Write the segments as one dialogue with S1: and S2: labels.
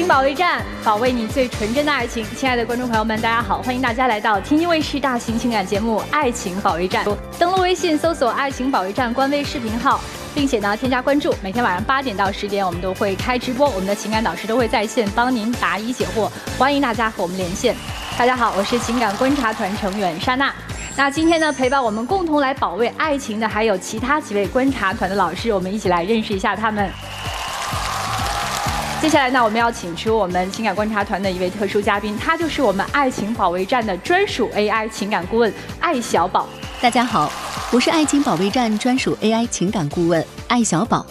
S1: 保卫战，保卫你最纯真的爱情。亲爱的观众朋友们，大家好，欢迎大家来到天津卫视大型情感节目《爱情保卫战》。登录微信搜索"爱情保卫战"官微视频号，并且呢添加关注。每天晚上8点到10点，我们都会开直播，我们的情感导师都会在线帮您答疑解惑，欢迎大家和我们连线。大家好，我是情感观察团成员莎娜。那今天呢，陪伴我们共同来保卫爱情的还有其他几位观察团的老师，我们一起来认识一下他们。接下来呢，我们要请出我们情感观察团的一位特殊嘉宾，他就是我们爱情保卫战的专属 AI 情感顾问艾小宝。
S2: 大家好，我是爱情保卫战专属 AI 情感顾问艾小宝，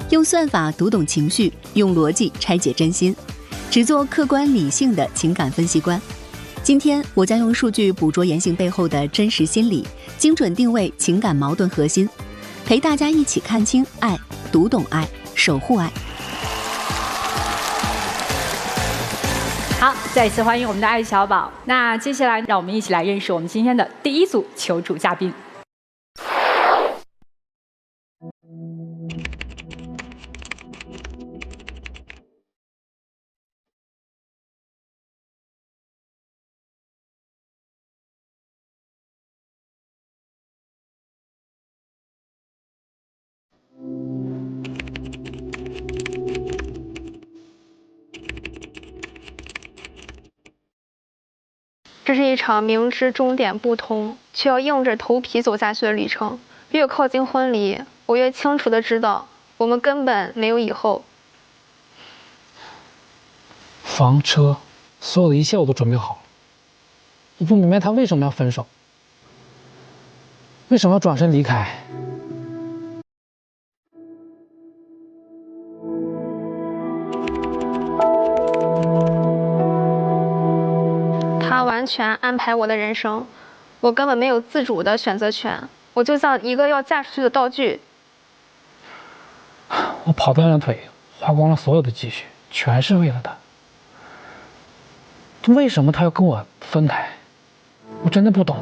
S2: 用算法读懂情绪，用逻辑拆解真心，只做客观理性的情感分析官。今天我将用数据捕捉言行背后的真实心理，精准定位情感矛盾核心，陪大家一起看清爱，读懂爱，守护爱。
S1: 好，再一次欢迎我们的艾小宝。那接下来让我们一起来认识我们今天的第一组求助嘉宾。
S3: 这是一场明知终点不同，却要硬着头皮走下去的旅程。越靠近婚礼，我越清楚地知道，我们根本没有以后。
S4: 房车，所有的一切我都准备好了。我不明白他为什么要分手，为什么要转身离开。
S3: 他完全安排我的人生，我根本没有自主的选择权，我就像一个要嫁出去的道具。
S4: 我跑断了腿，花光了所有的积蓄，全是为了他。为什么他要跟我分开？我真的不懂。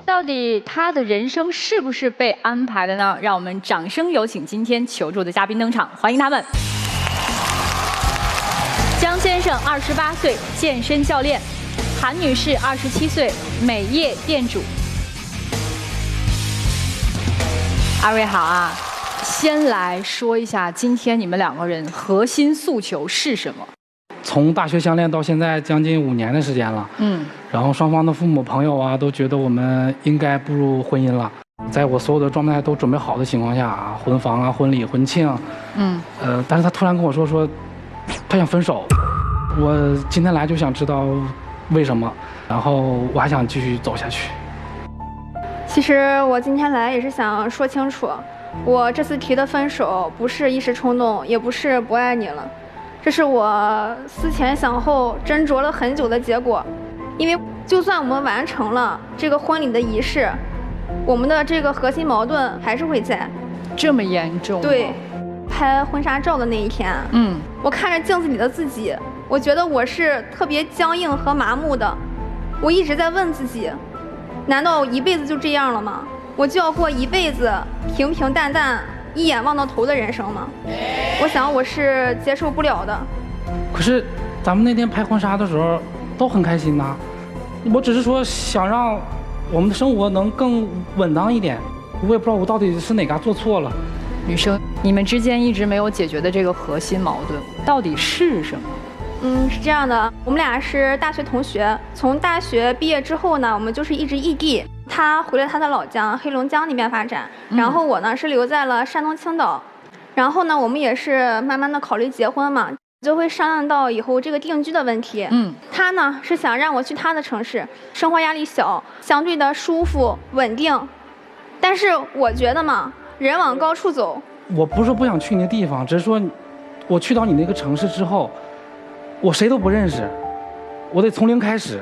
S1: 到底他的人生是不是被安排的呢？让我们掌声有请今天求助的嘉宾登场，欢迎他们。江先生28岁，健身教练；韩女士27岁，美业店主。二位好啊，先来说一下今天你们两个人核心诉求是什么？
S4: 从大学相恋到现在将近5年的时间了，然后双方的父母朋友啊都觉得我们应该步入婚姻了。在我所有的状态都准备好的情况下啊，婚房啊、婚礼、婚庆，但是他突然跟我说他想分手。我今天来就想知道为什么，然后我还想继续走下去。
S3: 其实我今天来也是想说清楚，我这次提的分手不是一时冲动，也不是不爱你了。这是我思前想后斟酌了很久的结果，因为就算我们完成了这个婚礼的仪式，我们的这个核心矛盾还是会在。
S1: 这么严重？
S3: 对，拍婚纱照的那一天，我看着镜子里的自己，我觉得我是特别僵硬和麻木的。我一直在问自己，难道一辈子就这样了吗？我就要过一辈子平平淡淡一眼望到头的人生吗？我想我是接受不了的。
S4: 可是咱们那天拍婚纱的时候都很开心呐，我只是说想让我们的生活能更稳当一点，我也不知道我到底是哪嘎做错了。
S1: 女生，你们之间一直没有解决的这个核心矛盾到底是什么？
S3: 是这样的，我们俩是大学同学，从大学毕业之后呢，我们就是一直异地。他回了他的老家黑龙江那边发展，然后我呢是留在了山东青岛。然后呢，我们也是慢慢的考虑结婚嘛，就会商量到以后这个定居的问题。他呢是想让我去他的城市，生活压力小，相对的舒服稳定。但是我觉得嘛，人往高处走。
S4: 我不是说不想去你的地方，只是说我去到你那个城市之后，我谁都不认识，我得从零开始。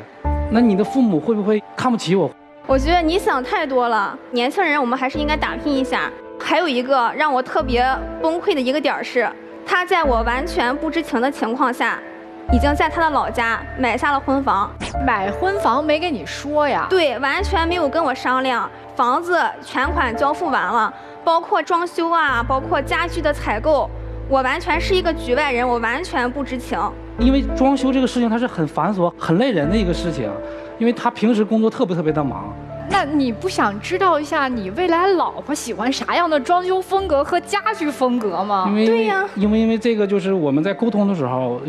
S4: 那你的父母会不会看不起我？
S3: 我觉得你想太多了，年轻人我们还是应该打拼一下。还有一个让我特别崩溃的一个点是，他在我完全不知情的情况下，已经在他的老家买下了婚房。
S1: 买婚房没跟你说呀？
S3: 对，完全没有跟我商量。房子全款交付完了，包括装修啊，包括家具的采购，我完全是一个局外人，我完全不知情。
S4: 因为装修这个事情它是很繁琐、很累人的一个事情，因为他平时工作特别的忙。
S1: 那你不想知道一下你未来老婆喜欢啥样的装修风格和家具风格吗？
S3: 对呀，
S4: 因为这个就是我们在沟通的时候，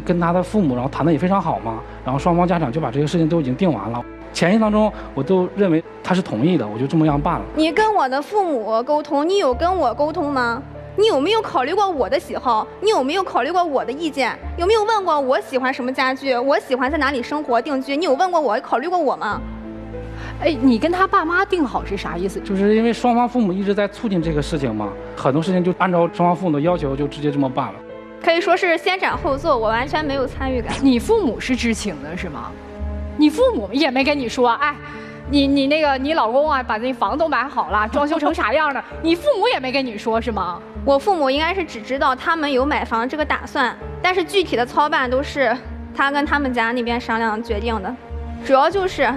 S4: 跟他的父母然后谈的也非常好嘛，然后双方家长就把这个事情都已经定完了。潜意识当中，我都认为他是同意的，我就这么样办了。
S3: 你跟我的父母沟通，你有跟我沟通吗？你有没有考虑过我的喜好？你有没有考虑过我的意见？有没有问过我喜欢什么家具？我喜欢在哪里生活定居？你有问过我，考虑过我吗？
S1: 哎，你跟他爸妈定好是啥意思？
S4: 就是因为双方父母一直在促进这个事情嘛，很多事情就按照双方父母的要求就直接这么办了。
S3: 可以说是先斩后奏，我完全没有参与感。
S1: 你父母是知情的是吗？你父母也没跟你说，哎，你老公啊，把那房都买好了，装修成啥样的？你父母也没跟你说是吗？
S3: 我父母应该是只知道他们有买房这个打算，但是具体的操办都是他跟他们家那边商量决定的。主要就是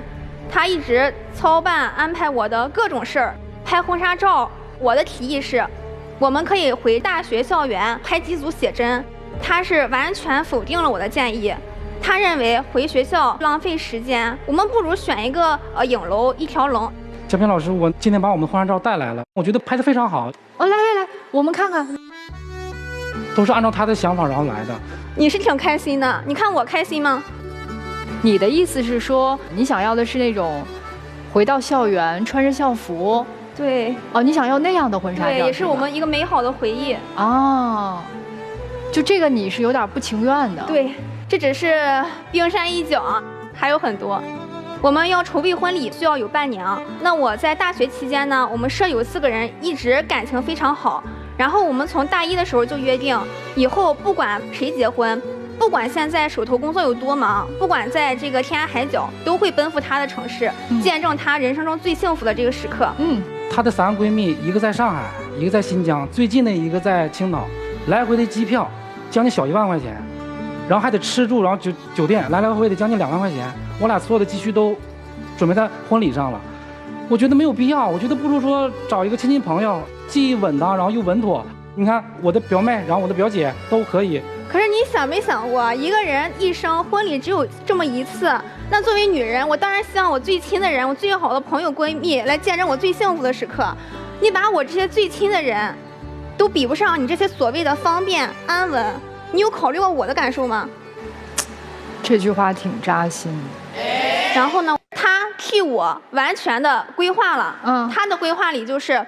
S3: 他一直操办安排我的各种事儿，拍婚纱照。我的提议是，我们可以回大学校园拍几组写真，他是完全否定了我的建议。他认为回学校浪费时间，我们不如选一个影楼一条龙。
S4: 嘉宾老师，我今天把我们婚纱照带来了，我觉得拍得非常好。
S1: 来，我们看看，
S4: 都是按照他的想法然后来的。
S3: 你是挺开心的，你看我开心吗？
S1: 你的意思是说，你想要的是那种回到校园穿着校服？
S3: 对。
S1: 哦，你想要那样的婚纱照？
S3: 对，也是我们一个美好的回忆。
S1: 哦，就这个你是有点不情愿的。
S3: 对。这只是冰山一角，还有很多。我们要筹备婚礼，需要有伴娘。那我在大学期间呢，我们舍友4个人一直感情非常好。然后我们从大一的时候就约定，以后不管谁结婚，不管现在手头工作有多忙，不管在这个天涯海角，都会奔赴他的城市，见证他人生中最幸福的这个时刻。
S4: 她的3个闺蜜，一个在上海，一个在新疆，最近的一个在青岛，来回的机票将近小1万块钱。然后还得吃住，然后酒店来回得将近2万块钱，我俩所有的积蓄都准备在婚礼上了。我觉得没有必要，我觉得不如说找一个亲戚朋友，既稳当，然后又稳妥。你看我的表妹，然后我的表姐都可以。
S3: 可是你想没想过，一个人一生婚礼只有这么一次，那作为女人，我当然希望我最亲的人，我最好的朋友闺蜜来见证我最幸福的时刻。你把我这些最亲的人都比不上你这些所谓的方便安稳。你有考虑过我的感受吗？
S1: 这句话挺扎心。
S3: 然后呢，他替我完全的规划了。他的规划里就是，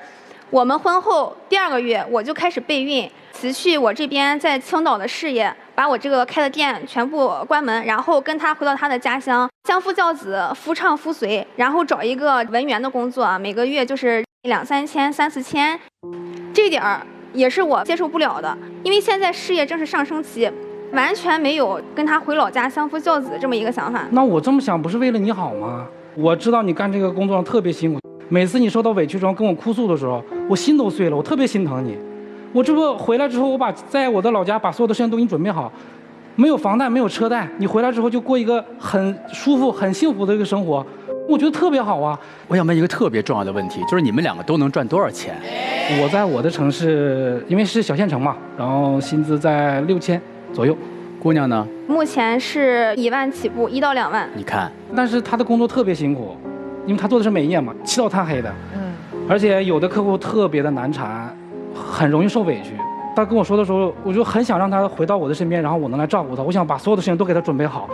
S3: 我们婚后第2个月我就开始备孕，辞去我这边在青岛的事业，把我这个开的店全部关门，然后跟他回到他的家乡，相夫教子，夫唱妇随，然后找一个文员的工作，每个月就是2、3千、3、4千，这点儿也是我接受不了的，因为现在事业正是上升期，完全没有跟他回老家相夫教子这么一个想法。
S4: 那我这么想不是为了你好吗？我知道你干这个工作上特别辛苦，每次你受到委屈之后跟我哭诉的时候，我心都碎了，我特别心疼你。我这不回来之后，我在我的老家把所有的事情都给你准备好，没有房贷，没有车贷，你回来之后就过一个很舒服、很幸福的一个生活，我觉得特别好啊。
S5: 我想问一个特别重要的问题，就是你们2个都能赚多少钱？
S4: 我在我的城市，因为是小县城嘛，然后薪资在6000左右。
S5: 姑娘呢？
S3: 目前是1万起步，1到2万。
S5: 你看，
S4: 但是她的工作特别辛苦，因为她做的是美业嘛，7到炭黑的。而且有的客户特别的难缠，很容易受委屈。她跟我说的时候，我就很想让她回到我的身边，然后我能来照顾她。我想把所有的事情都给她准备好，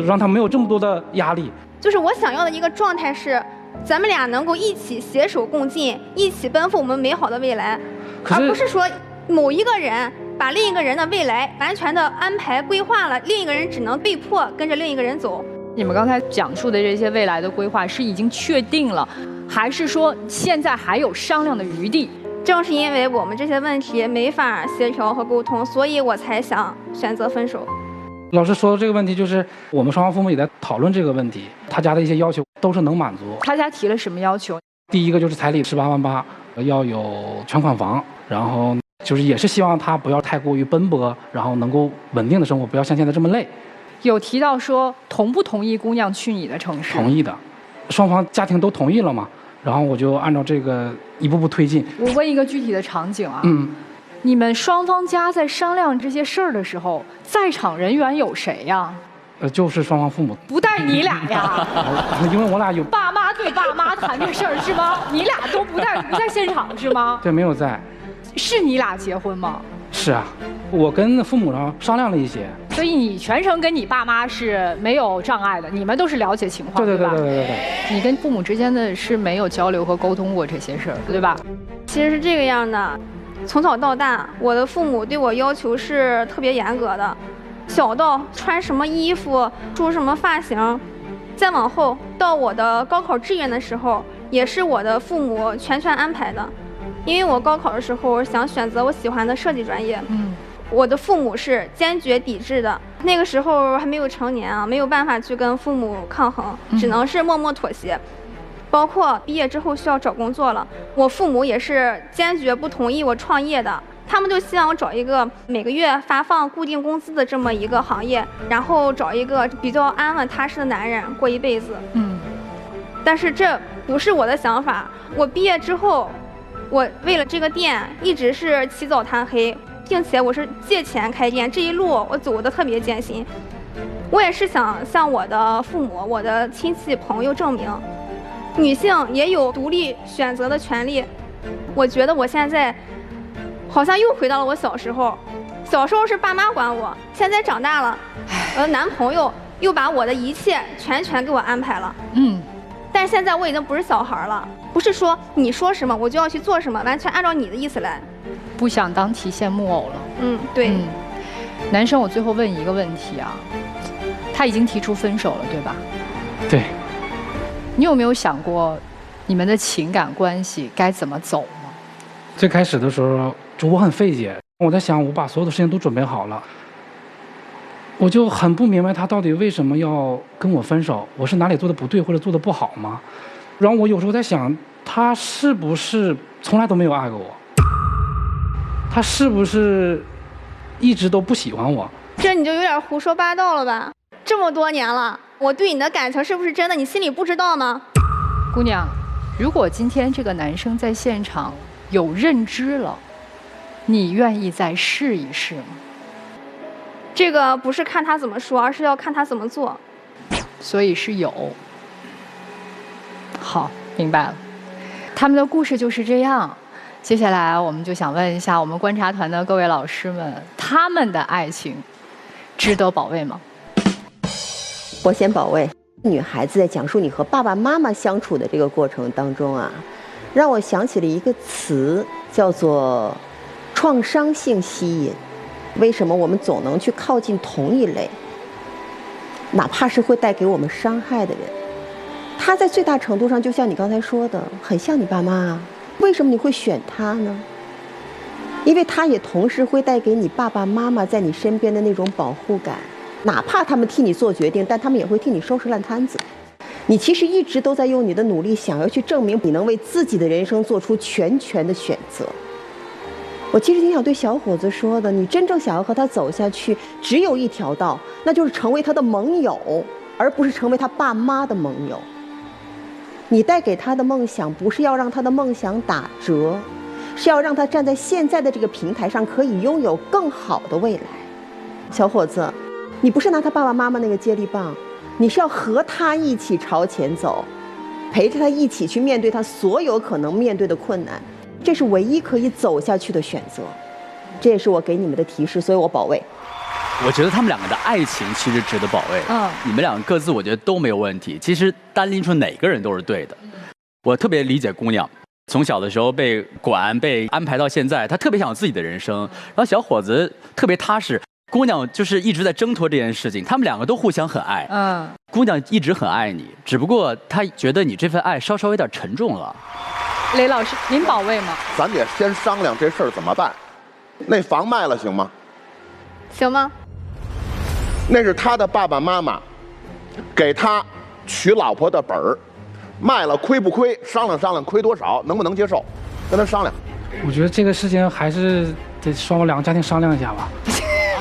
S4: 让她没有这么多的压力。
S3: 就是我想要的一个状态是，咱们俩能够一起携手共进，一起奔赴我们美好的未来，而不是说某一个人把另一个人的未来完全的安排规划了，另一个人只能被迫跟着另一个人走。
S1: 你们刚才讲述的这些未来的规划是已经确定了，还是说现在还有商量的余地？
S3: 正是因为我们这些问题没法协调和沟通，所以我才想选择分手。
S4: 老师说的这个问题，就是我们双方父母也在讨论这个问题，他家的一些要求都是能满足。
S1: 他家提了什么要求？
S4: 第一个就是彩礼18万8，要有全款房，然后就是也是希望他不要太过于奔波，然后能够稳定的生活，不要像现在这么累。
S1: 有提到说同不同意姑娘去你的城市？
S4: 同意的，双方家庭都同意了嘛，然后我就按照这个一步步推进。
S1: 我问一个具体的场景啊，你们双方家在商量这些事儿的时候，在场人员有谁呀？
S4: 就是双方父母。
S1: 不带你俩呀？
S4: 因为我俩有
S1: 爸妈对爸妈谈这事儿是吗？你俩都不在现场是吗？
S4: 对，没有在。
S1: 是你俩结婚吗？
S4: 是啊，我跟父母商量了一些。
S1: 所以你全程跟你爸妈是没有障碍的，你们都是了解情况，
S4: 对
S1: 吧？
S4: 对。
S1: 你跟父母之间的是没有交流和沟通过这些事儿，对吧？
S3: 其实是这个样的，从小到大，我的父母对我要求是特别严格的，小到穿什么衣服、梳什么发型，再往后到我的高考志愿的时候，也是我的父母全权安排的。因为我高考的时候想选择我喜欢的设计专业，我的父母是坚决抵制的。那个时候还没有成年啊，没有办法去跟父母抗衡，只能是默默妥协。包括毕业之后需要找工作了，我父母也是坚决不同意我创业的。他们就希望我找一个每个月发放固定工资的这么一个行业，然后找一个比较安稳踏实的男人过一辈子。但是这不是我的想法。我毕业之后，我为了这个店一直是起早贪黑，并且我是借钱开店，这一路我走得特别艰辛。我也是想向我的父母、我的亲戚朋友证明，女性也有独立选择的权利。我觉得我现在好像又回到了我小时候，小时候是爸妈管我，现在长大了，我的男朋友又把我的一切全权给我安排了。但是现在我已经不是小孩了，不是说你说什么我就要去做什么，完全按照你的意思来。
S1: 不想当提线木偶了。
S3: 对。
S1: 男生，我最后问一个问题啊，他已经提出分手了，对吧？
S4: 对。
S1: 你有没有想过，你们的情感关系该怎么走呢？
S4: 最开始的时候，我很费解，我在想，我把所有的事情都准备好了。我就很不明白他到底为什么要跟我分手，我是哪里做的不对或者做的不好吗？然后我有时候在想，他是不是从来都没有爱过我？他是不是一直都不喜欢我？
S3: 这你就有点胡说八道了吧？这么多年了，我对你的感情是不是真的？你心里不知道吗？
S1: 姑娘，如果今天这个男生在现场有认知了，你愿意再试一试吗？
S3: 这个不是看他怎么说，而是要看他怎么做。
S1: 所以是有。好，明白了。他们的故事就是这样。接下来我们就想问一下我们观察团的各位老师们，他们的爱情值得保卫吗？
S6: 我先保卫。女孩子在讲述你和爸爸妈妈相处的这个过程当中啊，让我想起了一个词，叫做创伤性吸引。为什么我们总能去靠近同一类，哪怕是会带给我们伤害的人？他在最大程度上就像你刚才说的，很像你爸妈啊。为什么你会选他呢？因为他也同时会带给你爸爸妈妈在你身边的那种保护感，哪怕他们替你做决定，但他们也会替你收拾烂摊子。你其实一直都在用你的努力，想要去证明你能为自己的人生做出全权的选择。我其实挺想对小伙子说的，你真正想要和他走下去，只有一条道，那就是成为他的盟友，而不是成为他爸妈的盟友。你带给他的梦想，不是要让他的梦想打折，是要让他站在现在的这个平台上，可以拥有更好的未来。小伙子，你不是拿他爸爸妈妈那个接力棒，你是要和他一起朝前走，陪着他一起去面对他所有可能面对的困难。这是唯一可以走下去的选择，这也是我给你们的提示，所以我保卫。
S5: 我觉得他们两个的爱情其实值得保卫。你们两个各自我觉得都没有问题，其实单拎出哪个人都是对的。我特别理解姑娘，从小的时候被管被安排到现在，她特别想有自己的人生。然后小伙子特别踏实，姑娘就是一直在挣脱这件事情。他们两个都互相很爱。姑娘一直很爱你，只不过她觉得你这份爱稍稍有点沉重了。
S1: 雷老师，您保卫吗？
S7: 咱得先商量这事儿怎么办。那房卖了行吗？
S3: 行吗？
S7: 那是他的爸爸妈妈给他娶老婆的本儿，卖了亏不亏？商量商量，亏多少？能不能接受？跟他商量。
S4: 我觉得这个事情还是得双方两个家庭商量一下吧。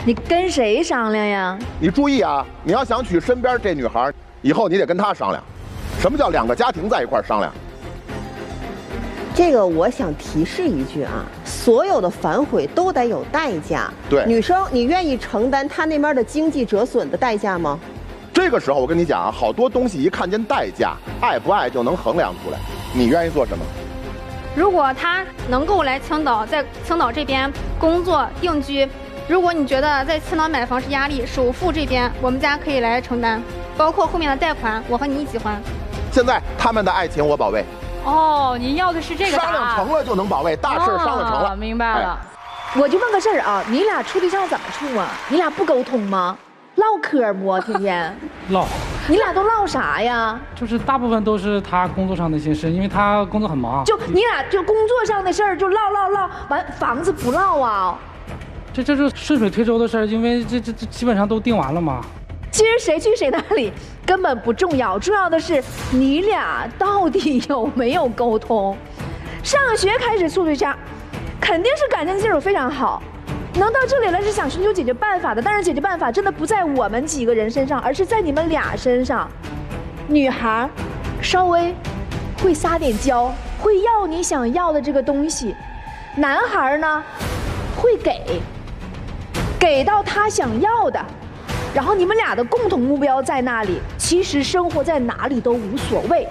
S8: 你跟谁商量呀？
S7: 你注意啊，你要想娶身边这女孩，以后你得跟她商量。什么叫两个家庭在一块商量？
S6: 这个我想提示一句啊，所有的反悔都得有代价。
S7: 对，
S6: 女生，你愿意承担她那边的经济折损的代价吗？
S7: 这个时候我跟你讲啊，好多东西一看见代价，爱不爱就能衡量出来。你愿意做什么？
S3: 如果他能够来青岛，在青岛这边工作定居，如果你觉得在青岛买房是压力，首付这边我们家可以来承担，包括后面的贷款，我和你一起还。
S7: 现在他们的爱情我保卫。
S1: 哦，您要的是这个
S7: 商量成了就能保卫，大事商量成了。
S1: 明白了。
S8: 我就问个事儿啊，你俩处对象怎么处啊？你俩不沟通吗？唠嗑不？天天
S4: 唠。
S8: 你俩都唠啥呀？
S4: 就是大部分都是他工作上的一些事，因为他工作很忙。
S8: 就你俩就工作上的事儿就唠，完房子不唠啊？
S4: 这是顺水推舟的事儿，因为这基本上都定完了嘛。
S8: 其实谁去谁那里根本不重要，重要的是你俩到底有没有沟通。上学开始处对象，肯定是感情基础非常好，能到这里来是想寻求解决办法的。但是解决办法真的不在我们几个人身上，而是在你们俩身上。女孩稍微会撒点娇，会要你想要的这个东西；男孩呢会给到他想要的。然后你们俩的共同目标在那里，其实生活在哪里都无所谓，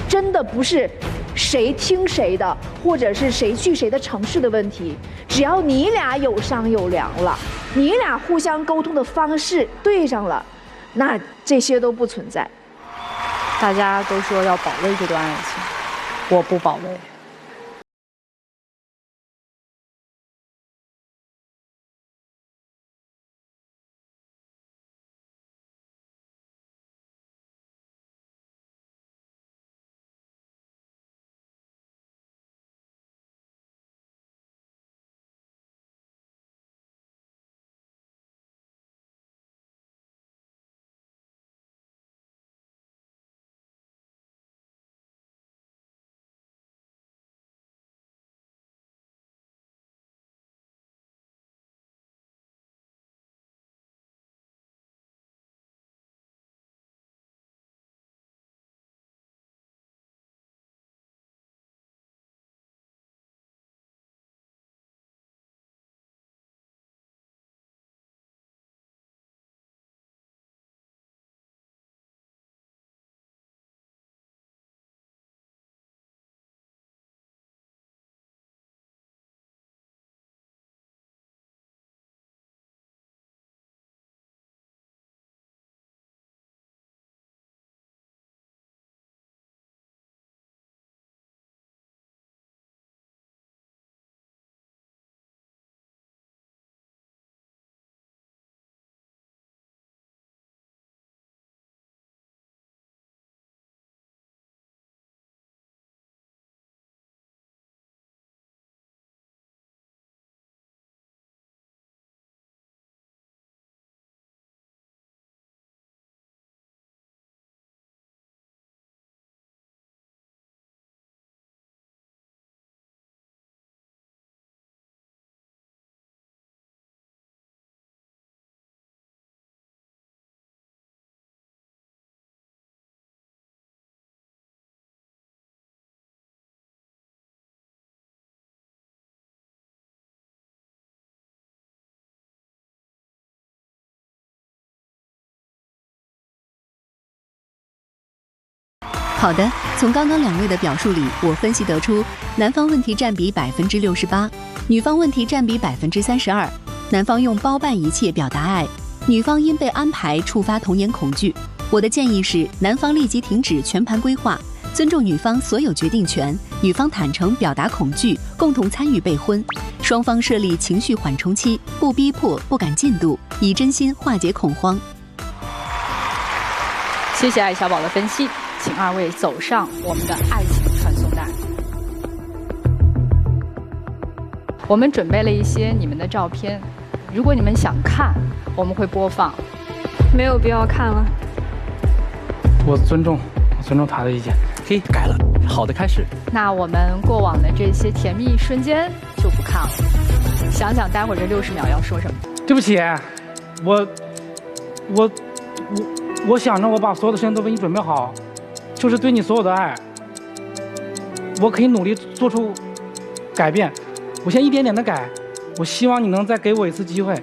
S8: 真的不是谁听谁的，或者是谁去谁的城市的问题。只要你俩有商有量了，你俩互相沟通的方式对上了，那这些都不存在。
S1: 大家都说要保卫这段爱情，我不保卫。
S2: 好的，从刚刚两位的表述里，我分析得出，男方问题占比68%，女方问题占比32%。男方用包办一切表达爱，女方因被安排触发童年恐惧。我的建议是，男方立即停止全盘规划，尊重女方所有决定权，女方坦诚表达恐惧，共同参与备婚，双方设立情绪缓冲期，不逼迫，不赶进度，以真心化解恐慌。
S1: 谢谢艾小宝的分析，请二位走上我们的爱情传送带。我们准备了一些你们的照片，如果你们想看，我们会播放。
S3: 没有必要看了。
S4: 我尊重他的意见。
S5: 嘿，改了，好的开始。
S1: 那我们过往的这些甜蜜瞬间就不看了。想想待会儿这60秒要说什么。
S4: 对不起，我想着我把所有的事情都为你准备好，就是对你所有的爱，我可以努力做出改变，我先一点点的改，我希望你能再给我一次机会，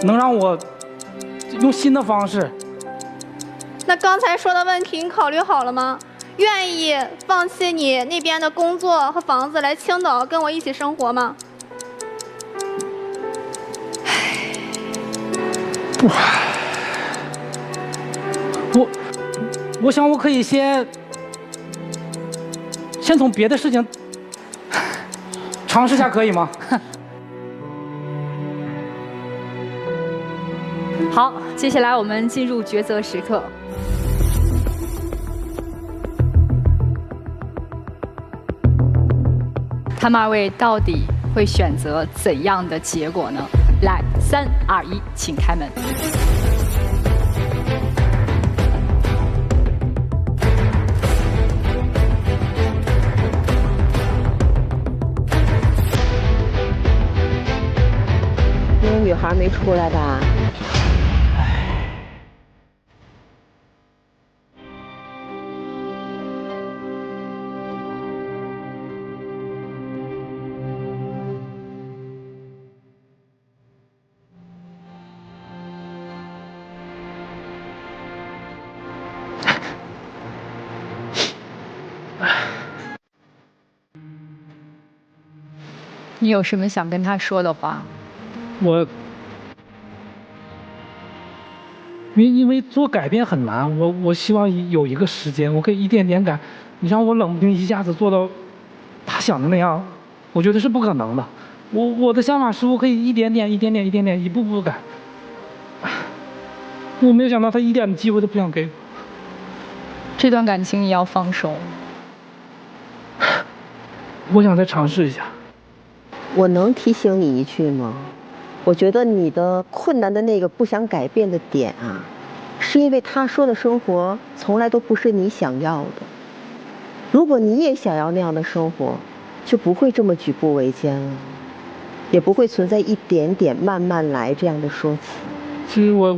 S4: 能让我用新的方式。
S3: 那刚才说的问题你考虑好了吗？愿意放弃你那边的工作和房子来青岛跟我一起生活吗？
S4: 我想我可以先从别的事情尝试下，可以吗？
S1: 好，接下来我们进入抉择时刻。他们2位到底会选择怎样的结果呢？来，3、2、1，请开门。
S6: 那个女孩没出来吧？
S1: 你有什么想跟他说的话？
S4: 因为做改变很难，我希望有一个时间，我可以一点点改。你让我冷不丁一下子做到他想的那样，我觉得是不可能的。我的想法是我可以一点点、一步步改。我没有想到他一点的机会都不想给我。
S1: 这段感情你要放手？
S4: 我想再尝试一下。
S6: 我能提醒你一句吗？我觉得你的困难的那个不想改变的点啊，是因为他说的生活从来都不是你想要的。如果你也想要那样的生活，就不会这么举步维艰了，也不会存在一点点慢慢来这样的说辞。
S4: 其实我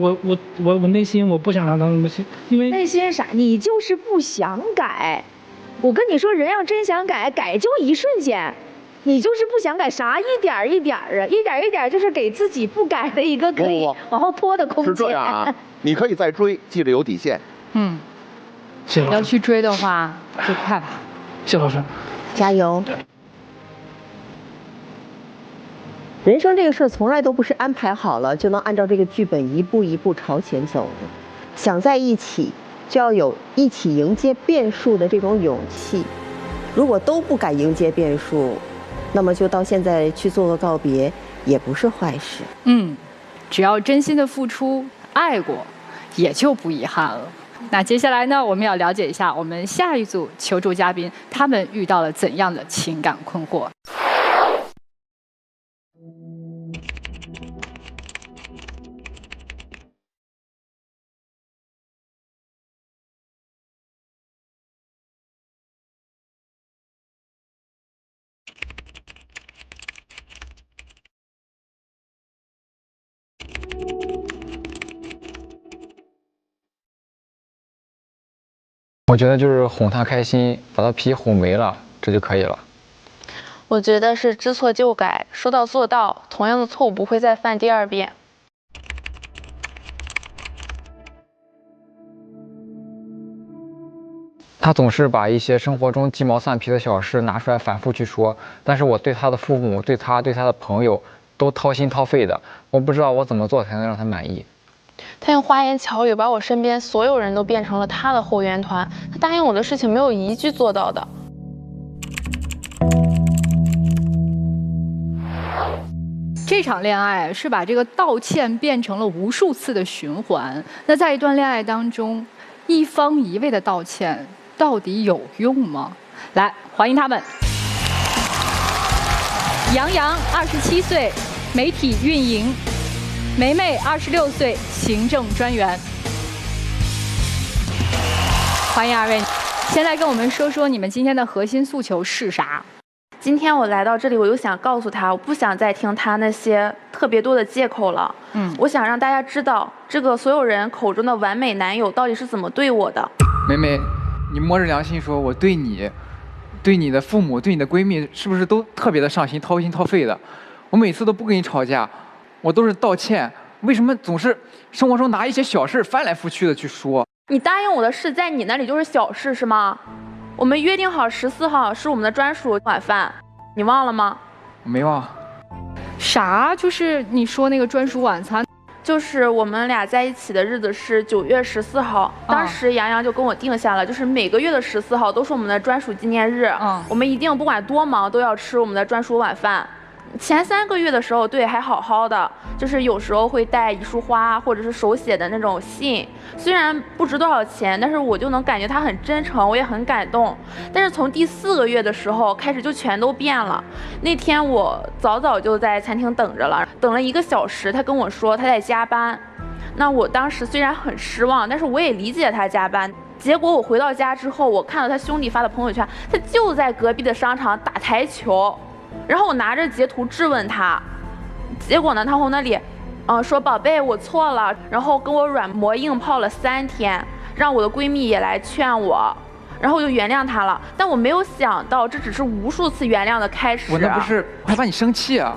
S4: 内心我不想让他那么心，因为
S8: 内心啥？你就是不想改。我跟你说，人要真想改，改就一瞬间。你就是不想改，啥一点一点啊，一点就是给自己不改的一个可以往后拖的空间。
S7: 是这样啊，你可以再追，记得有底线。
S4: 谢老师。
S1: 要去追的话，就快吧。
S4: 谢老师，
S6: 加油。人生这个事儿从来都不是安排好了就能按照这个剧本一步一步朝前走的。想在一起，就要有一起迎接变数的这种勇气。如果都不敢迎接变数，那么就到现在去做个告别，也不是坏事。
S1: 只要真心的付出，爱过，也就不遗憾了。那接下来呢，我们要了解一下我们下一组求助嘉宾，他们遇到了怎样的情感困惑。
S9: 我觉得就是哄他开心，把他脾气哄没了，这就可以了。
S10: 我觉得是知错就改，说到做到，同样的错误不会再犯第2遍。
S9: 他总是把一些生活中鸡毛蒜皮的小事拿出来反复去说，但是我对他的父母、对他的朋友都掏心掏肺的，我不知道我怎么做才能让他满意。
S10: 他用花言巧语把我身边所有人都变成了他的后援团，他答应我的事情没有一句做到的。
S1: 这场恋爱是把这个道歉变成了无数次的循环。那在一段恋爱当中，一方一味的道歉到底有用吗？来，欢迎他们。杨洋，27岁，媒体运营；梅梅，26岁，行政专员。欢迎2位，先来跟我们说说你们今天的核心诉求是啥？
S10: 今天我来到这里，我又想告诉他，我不想再听他那些特别多的借口了。我想让大家知道，这个所有人口中的完美男友到底是怎么对我的。
S9: 梅梅，你摸着良心说，我对你、对你的父母、对你的闺蜜，是不是都特别的上心、掏心掏肺的？我每次都不跟你吵架，我都是道歉，为什么总是生活中拿一些小事翻来覆去的去说？
S10: 你答应我的事，在你那里就是小事是吗？我们约定好14号是我们的专属晚饭，你忘了吗？
S9: 我没忘。
S1: 啥？就是你说那个专属晚餐，
S10: 就是我们俩在一起的日子是9月14号，当时杨洋就跟我定下了，就是每个月的14号都是我们的专属纪念日，我们一定不管多忙都要吃我们的专属晚饭。前3个月的时候，对，还好好的，就是有时候会带一束花或者是手写的那种信，虽然不值多少钱，但是我就能感觉他很真诚，我也很感动。但是从第4个月的时候开始就全都变了。那天我早就在餐厅等着了，等了1个小时，他跟我说他在加班。那我当时虽然很失望，但是我也理解他加班。结果我回到家之后，我看到他兄弟发的朋友圈，他就在隔壁的商场打台球。然后我拿着截图质问他，结果呢，他从那里，说宝贝我错了，然后跟我软磨硬泡了3天，让我的闺蜜也来劝我，然后我就原谅他了。但我没有想到，这只是无数次原谅的开始。
S9: 我那不是，我还怕你生气啊！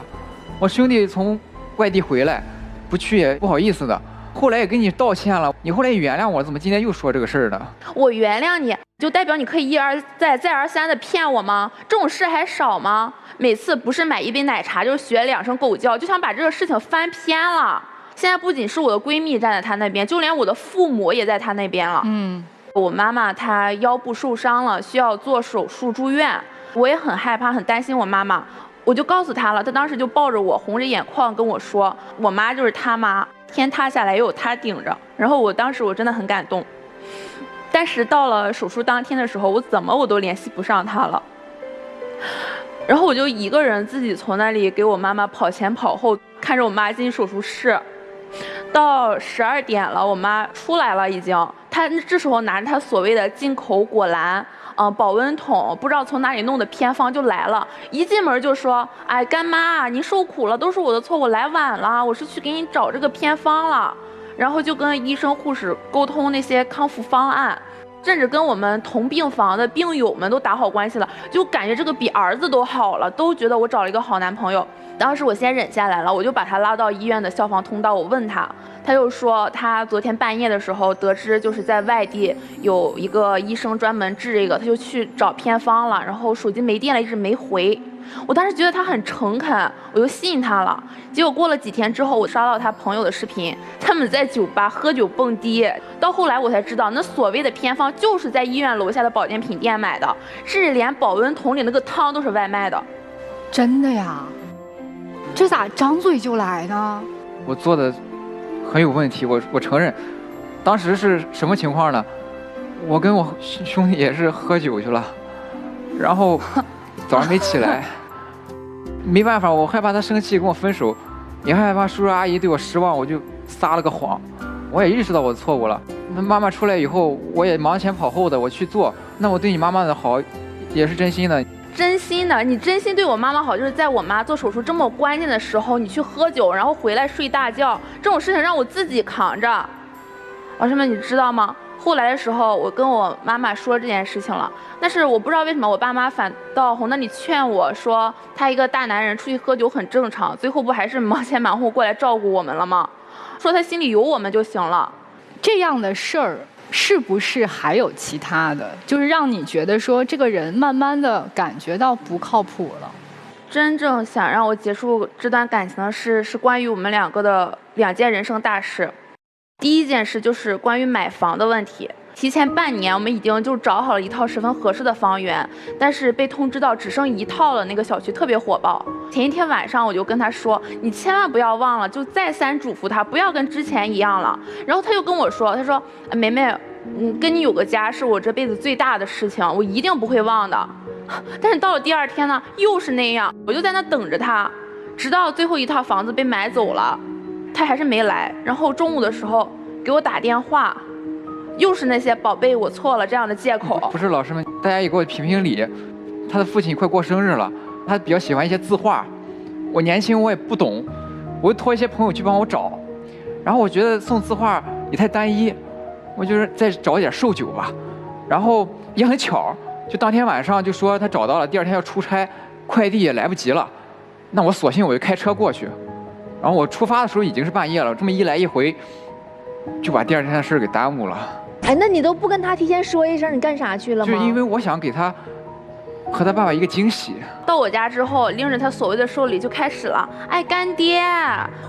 S9: 我兄弟从外地回来，不去也不好意思的。后来也跟你道歉了，你后来也原谅我，怎么今天又说这个事儿呢？
S10: 我原谅你，就代表你可以一而再、再而三的骗我吗？这种事还少吗？每次不是买一杯奶茶，就是学2声狗叫，就想把这个事情翻篇了。现在不仅是我的闺蜜站在他那边，就连我的父母也在他那边了。我妈妈她腰部受伤了，需要做手术住院，我也很害怕，很担心我妈妈。我就告诉她了，她当时就抱着我，红着眼眶跟我说，我妈就是她妈，天塌下来也有她顶着。然后我当时真的很感动，但是到了手术当天的时候，我怎么我都联系不上她了。然后我就一个人自己从那里给我妈妈跑前跑后，看着我妈进手术室。到12点了，我妈出来了，已经，她这时候拿着她所谓的进口果篮，保温桶，不知道从哪里弄的偏方就来了，一进门就说，哎，干妈，你受苦了，都是我的错，我来晚了，我是去给你找这个偏方了，然后就跟医生护士沟通那些康复方案。甚至跟我们同病房的病友们都打好关系了，就感觉这个比儿子都好了，都觉得我找了一个好男朋友。当时我先忍下来了，我就把他拉到医院的消防通道，我问他，他就说他昨天半夜的时候得知就是在外地有一个医生专门治这个，他就去找偏方了，然后手机没电了，一直没回。我当时觉得他很诚恳，我就信他了。结果过了几天之后，我刷到他朋友的视频，他们在酒吧喝酒蹦迪。到后来我才知道，那所谓的偏方就是在医院楼下的保健品店买的，甚至连保温桶里那个汤都是外卖的。
S1: 真的呀？这咋张嘴就来呢？
S9: 我做的很有问题，我承认。当时是什么情况呢？我跟我兄弟也是喝酒去了，然后早上没起来，没办法，我害怕他生气跟我分手，也害怕叔叔阿姨对我失望，我就撒了个谎。我也意识到我的错误了。那妈妈出来以后，我也忙前跑后的我去做。那我对你妈妈的好，也是真心的。
S10: 真心的，你真心对我妈妈好，就是在我妈做手术这么关键的时候，你去喝酒，然后回来睡大觉，这种事情让我自己扛着。老师们，你知道吗？后来的时候，我跟我妈妈说这件事情了，但是我不知道为什么我爸妈反倒从那里劝我说，他一个大男人出去喝酒很正常，最后不还是忙前忙后过来照顾我们了吗？说他心里有我们就行了。
S1: 这样的事儿是不是还有其他的，就是让你觉得说这个人慢慢的感觉到不靠谱了？
S10: 真正想让我结束这段感情的事，是关于我们2个的2件人生大事。第一件事就是关于买房的问题。提前半年，我们已经就找好了一套十分合适的房源，但是被通知到只剩1套了，那个小区特别火爆。前一天晚上我就跟他说，你千万不要忘了，就再三嘱咐他不要跟之前一样了。然后他就跟我说，他说，梅梅，跟你有个家是我这辈子最大的事情，我一定不会忘的。但是到了第2天呢，又是那样，我就在那等着他，直到最后一套房子被买走了，他还是没来。然后中午的时候给我打电话，又是那些宝贝我错了这样的借口。
S9: 不是，老师们，大家也给我评评理。他的父亲快过生日了，他比较喜欢一些字画，我年轻我也不懂，我就托一些朋友去帮我找，然后我觉得送字画也太单一，我就是再找一点寿酒吧，然后也很巧，就当天晚上就说他找到了，第二天要出差，快递也来不及了，那我索性我就开车过去，然后我出发的时候已经是半夜了，这么一来一回，就把第二天的事给耽误了。
S8: 哎，那你都不跟他提前说一声，你干啥去了吗？
S9: 就因为我想给他和他爸爸一个惊喜。
S10: 到我家之后，拎着他所谓的寿礼就开始了，哎，干爹，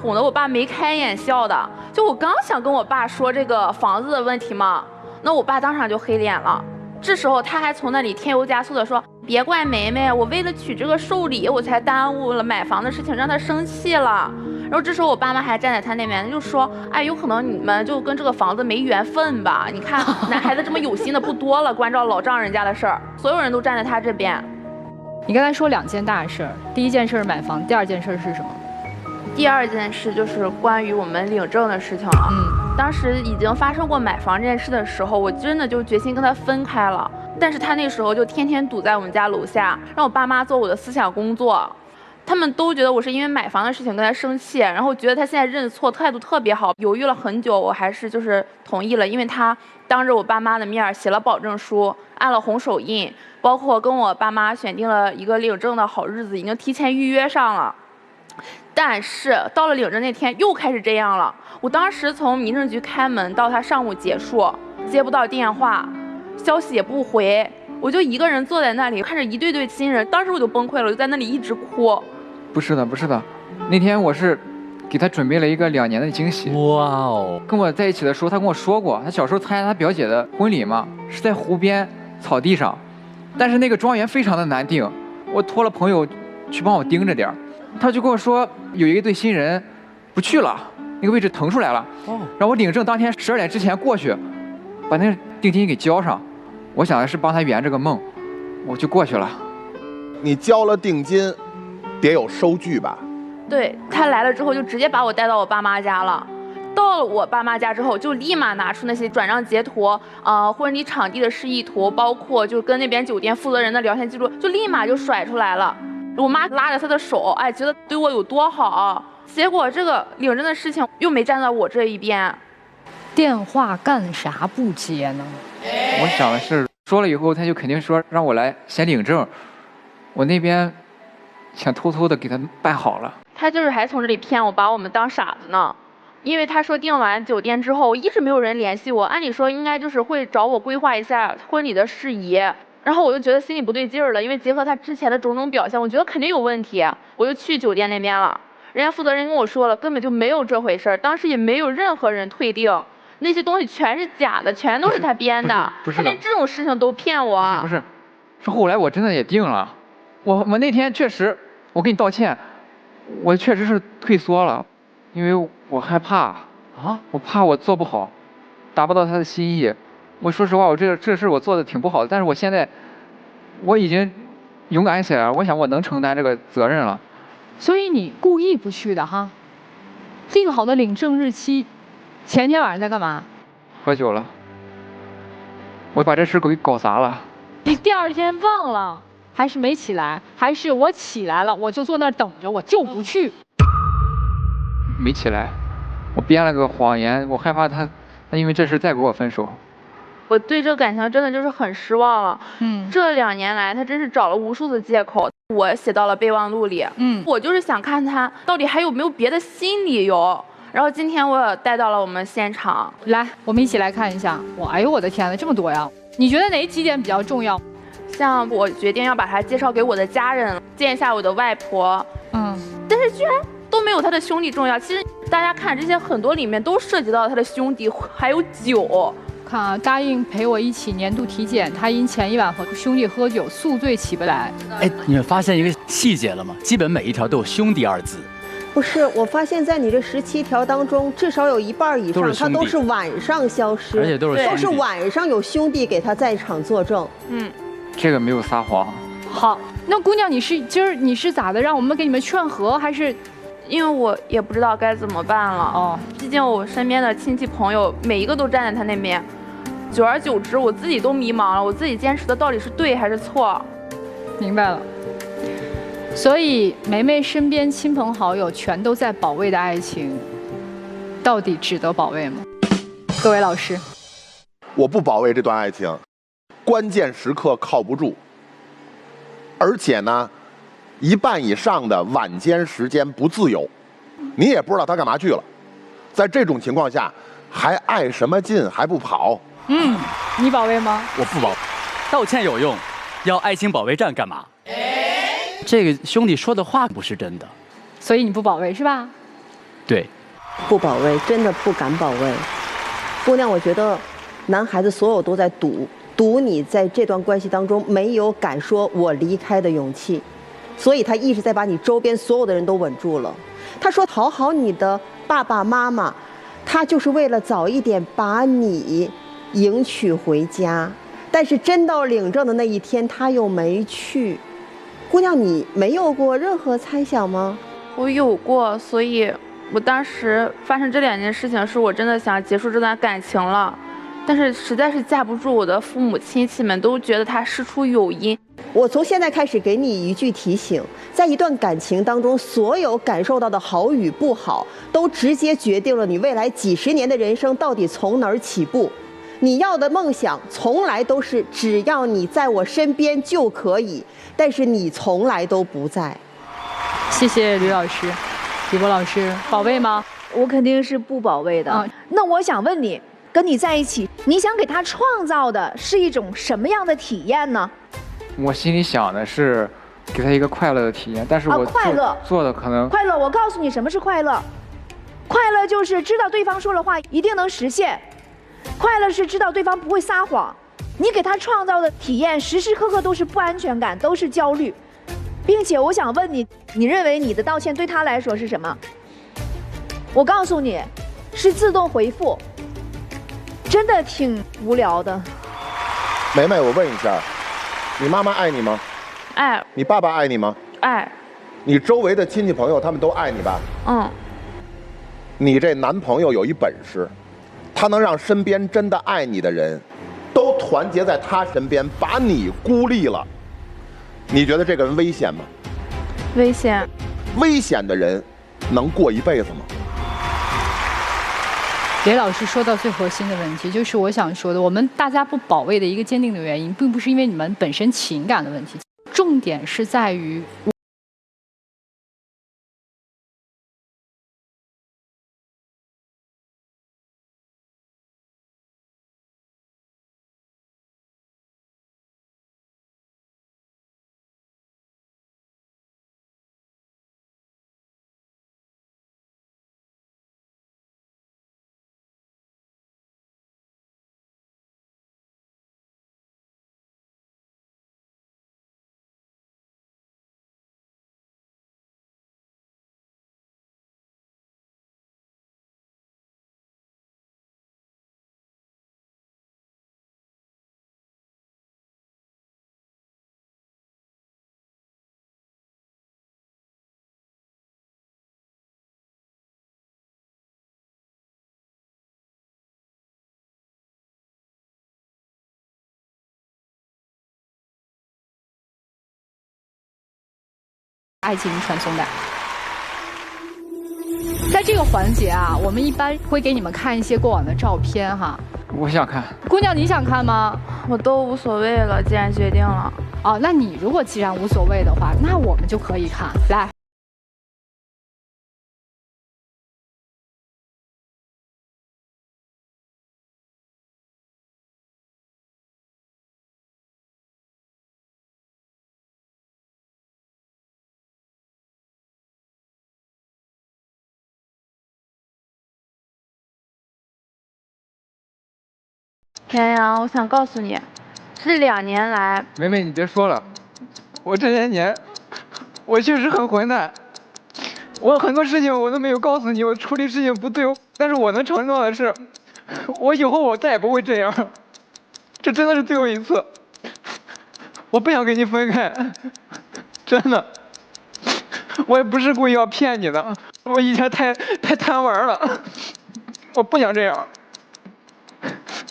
S10: 哄得我爸没开眼笑的。就我刚想跟我爸说这个房子的问题嘛，那我爸当场就黑脸了。这时候他还从那里添油加醋的说，别怪梅梅，我为了取这个寿礼，我才耽误了买房的事情，让他生气了。然后这时候我爸妈还站在他那边，就说，哎，有可能你们就跟这个房子没缘分吧？你看男孩子这么有心的不多了，关照老丈人家的事儿，所有人都站在他这边。
S1: 你刚才说2件大事，第一件事是买房，第2件事是什么？
S10: 第2件事就是关于我们领证的事情了。当时已经发生过买房这件事的时候，我真的就决心跟他分开了。但是他那时候就天天堵在我们家楼下，让我爸妈做我的思想工作。他们都觉得我是因为买房的事情跟他生气，然后觉得他现在认错，态度特别好。犹豫了很久，我还是就是同意了，因为他当着我爸妈的面写了保证书，按了红手印，包括跟我爸妈选定了一个领证的好日子，已经提前预约上了。但是到了领证那天又开始这样了。我当时从民政局开门到他上午结束，接不到电话，消息也不回，我就一个人坐在那里看着一对对新人，当时我就崩溃了，我就在那里一直哭。
S9: 不是的，不是的，那天我是给他准备了一个2年的惊喜。
S5: 哇哦！
S9: 跟我在一起的时候，他跟我说过，他小时候参加他表姐的婚礼嘛，是在湖边草地上，但是那个庄园非常的难订，我托了朋友去帮我盯着点儿，他就跟我说有一对新人不去了，那个位置腾出来了，让我领证当天12点之前过去，把那个定金给交上。我想的是帮他圆这个梦，我就过去了。
S7: 你交了定金，得有收据吧？
S10: 对，他来了之后就直接把我带到我爸妈家了。到了我爸妈家之后，就立马拿出那些转让截图，婚礼场地的示意图，包括就跟那边酒店负责人的聊天记录，就立马就甩出来了。我妈拉着他的手，哎，觉得对我有多好。结果这个领证的事情又没站在我这一边。
S1: 电话干啥不接呢？
S9: 我想的是说了以后，他就肯定说让我来先领证，我那边想偷偷的给他办好了。
S10: 他就是还从这里骗我，把我们当傻子呢。因为他说订完酒店之后，一直没有人联系我，按理说应该就是会找我规划一下婚礼的事宜。然后我就觉得心里不对劲儿了，因为结合他之前的种种表现，我觉得肯定有问题。我就去酒店那边了，人家负责人跟我说了，根本就没有这回事儿，当时也没有任何人退订，那些东西全是假的，全都是他编的。
S9: 不是
S10: 他连这种事情都骗我。
S9: 不是，是后来我真的也定了。我那天确实，我给你道歉，我确实是退缩了，因为我害怕啊，我怕我做不好，达不到他的心意。我说实话，我这事我做的挺不好的，但是我现在我已经勇敢起来了，我想我能承担这个责任了。
S1: 所以你故意不去的哈？定好的领证日期，前天晚上在干嘛？
S9: 喝酒了，我把这事给搞砸了。
S1: 你第2天忘了，还是没起来？还是我起来了，我就坐那儿等着，我就不去？
S9: 没起来，我编了个谎言，我害怕他因为这事再跟我分手。
S10: 我对这个感情真的就是很失望了。这2年来，他真是找了无数的借口，我写到了备忘录里。我就是想看他到底还有没有别的新理由。然后今天我也带到了我们现场，
S1: 来，我们一起来看一下。哎呦我的天呐，这么多呀！你觉得哪几点比较重要？
S10: 像我决定要把他介绍给我的家人，见一下我的外婆。但是居然都没有他的兄弟重要。其实大家看这些很多里面都涉及到他的兄弟，还有酒。
S1: 看啊，答应陪我一起年度体检，他因前一晚和兄弟喝酒宿醉起不来。
S5: 哎，你们发现一个细节了吗？基本每一条都有兄弟2字。
S6: 不是，我发现在你这17条当中，至少有1半以上，他都是晚上消失，
S5: 而且都是
S6: 晚上有兄弟给他在场作证。
S9: 这个没有撒谎。
S1: 好，那姑娘，今儿你是咋的？让我们给你们劝和，还是？
S10: 因为我也不知道该怎么办了。毕竟我身边的亲戚朋友每一个都站在他那边，久而久之，我自己都迷茫了，我自己坚持的到底是对还是错？
S1: 明白了。所以梅梅身边亲朋好友全都在保卫的爱情，到底值得保卫吗？各位老师，
S7: 我不保卫这段爱情，关键时刻靠不住，而且呢，一半以上的晚间时间不自由，你也不知道他干嘛去了。在这种情况下，还爱什么劲？还不跑？
S1: 你保卫吗？
S5: 我不保，道歉有用，要爱情保卫战干嘛？这个兄弟说的话不是真的，
S1: 所以你不保卫是吧？
S5: 对，
S6: 不保卫，真的不敢保卫。姑娘，我觉得男孩子所有都在赌你在这段关系当中没有敢说我离开的勇气，所以他一直在把你周边所有的人都稳住了。他说讨好你的爸爸妈妈，他就是为了早一点把你迎娶回家，但是真到领证的那一天他又没去。姑娘，你没有过任何猜想吗？
S10: 我有过，所以我当时发生这2件事情，是我真的想结束这段感情了，但是实在是架不住我的父母亲戚们都觉得他事出有因。
S6: 我从现在开始给你一句提醒，在一段感情当中，所有感受到的好与不好，都直接决定了你未来几十年的人生到底从哪儿起步。你要的梦想从来都是只要你在我身边就可以，但是你从来都不在。
S1: 谢谢吕老师。李博老师，保卫吗？
S8: 我肯定是不保卫的。那我想问你，跟你在一起，你想给他创造的是一种什么样的体验呢？
S9: 我心里想的是给他一个快乐的体验，但是我
S8: 快乐
S9: 做的可能
S8: 快乐。我告诉你什么是快乐，快乐就是知道对方说的话一定能实现，快乐是知道对方不会撒谎。你给他创造的体验时时刻刻都是不安全感，都是焦虑，并且我想问你，你认为你的道歉对他来说是什么？我告诉你，是自动回复，真的挺无聊的。
S7: 梅梅，我问一下，你妈妈爱你吗？
S10: 爱。
S7: 你爸爸爱你吗？
S10: 爱。
S7: 你周围的亲戚朋友他们都爱你吧？你这男朋友有一本事，他能让身边真的爱你的人都团结在他身边，把你孤立了。你觉得这个人危险吗？
S10: 危险。
S7: 危险的人能过一辈子吗？
S1: 雷老师说到最核心的问题，就是我想说的，我们大家不保卫的一个坚定的原因，并不是因为你们本身情感的问题，重点是在于爱情传送带。在这个环节啊，我们一般会给你们看一些过往的照片哈。
S9: 我想看。
S1: 姑娘，你想看吗？
S10: 我都无所谓了，既然决定了。
S1: 哦，那你如果既然无所谓的话，那我们就可以看。来。
S10: 田阳，我想告诉你，这2年来，
S9: 梅梅，你别说了，我这些年，我确实很混蛋，我很多事情我都没有告诉你，我处理事情不对，但是我能承诺的是，我以后我再也不会这样，这真的是最后一次，我不想跟你分开，真的，我也不是故意要骗你的，我以前太贪玩了，我不想这样。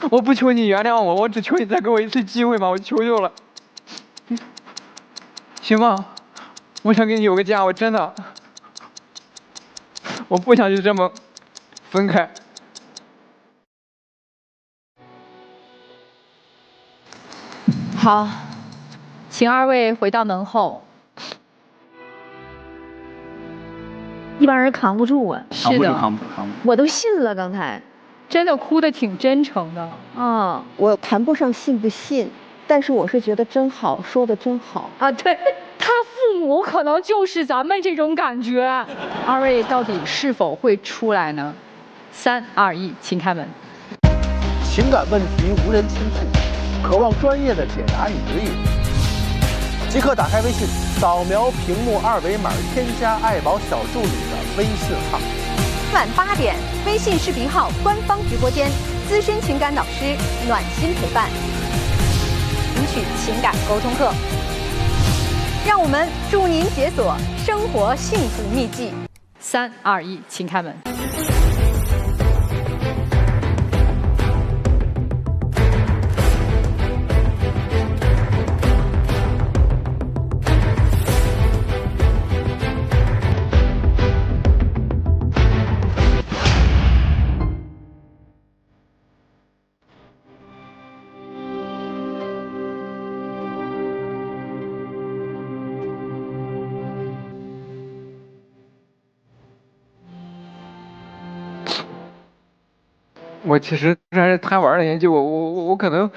S9: 我不求你原谅我，我只求你再给我一次机会吧，我求求了，行吗？我想跟你有个家，我真的，我不想就这么分开。
S1: 好，请2位回到门后。
S8: 一般人扛不住啊。
S1: 是的，
S5: 扛不住。
S8: 我都信了，刚才
S1: 真的哭得挺真诚的。
S6: 我谈不上信不信，但是我是觉得真好，说的真好
S1: 啊。对，他父母可能就是咱们这种感觉。2位到底是否会出来呢？3、2、1，请开门。
S11: 情感问题无人倾诉，渴望专业的解答与指引。即刻打开微信，扫描屏幕2维码，添加爱宝小助理的微信号。
S12: 晚8点，微信视频号官方直播间，资深情感导师暖心陪伴，领取情感沟通课。让我们助您解锁生活幸福秘籍。
S1: 3、2、1，请开门。
S9: 我其实还是贪玩的年纪，我可能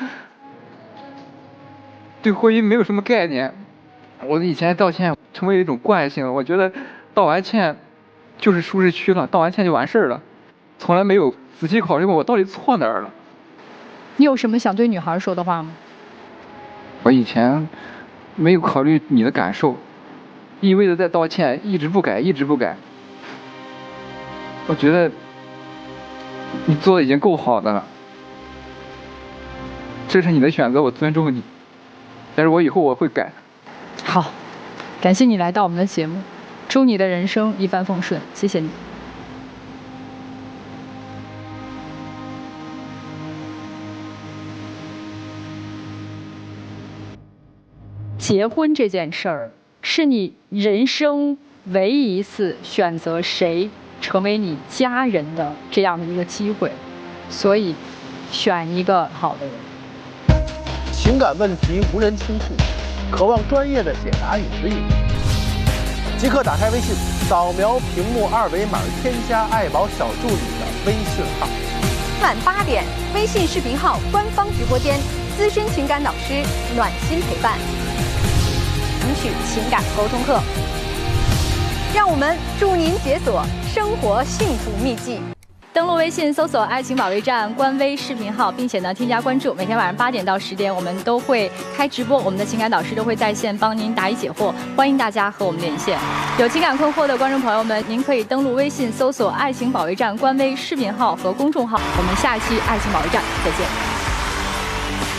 S9: 对婚姻没有什么概念。我以前道歉成为一种惯性，我觉得道完歉就是舒适区了，道完歉就完事儿了，从来没有仔细考虑过我到底错哪儿了。
S1: 你有什么想对女孩说的话吗？
S9: 我以前没有考虑你的感受，一味的在道歉，一直不改。我觉得你做的已经够好的了，这是你的选择，我尊重你，但是我以后我会改。
S1: 好，感谢你来到我们的节目，祝你的人生一帆风顺，谢谢你。结婚这件事儿，是你人生唯一一次选择谁成为你家人的这样的一个机会，所以选一个好的人。
S11: 情感问题无人倾诉，渴望专业的解答与指引。即刻打开微信，扫描屏幕2维码，添加爱宝小助理的微信号。
S12: 晚8点，微信视频号官方直播间，资深情感导师暖心陪伴，领取情感沟通课。让我们助您解锁生活幸福秘籍。
S1: 登录微信搜索“爱情保卫战”官微视频号，并且呢添加关注。每天晚上8点到10点，我们都会开直播，我们的情感导师都会在线帮您答疑解惑，欢迎大家和我们连线。有情感困惑的观众朋友们，您可以登录微信搜索“爱情保卫战”官微视频号和公众号。我们下一期《爱情保卫战》再见。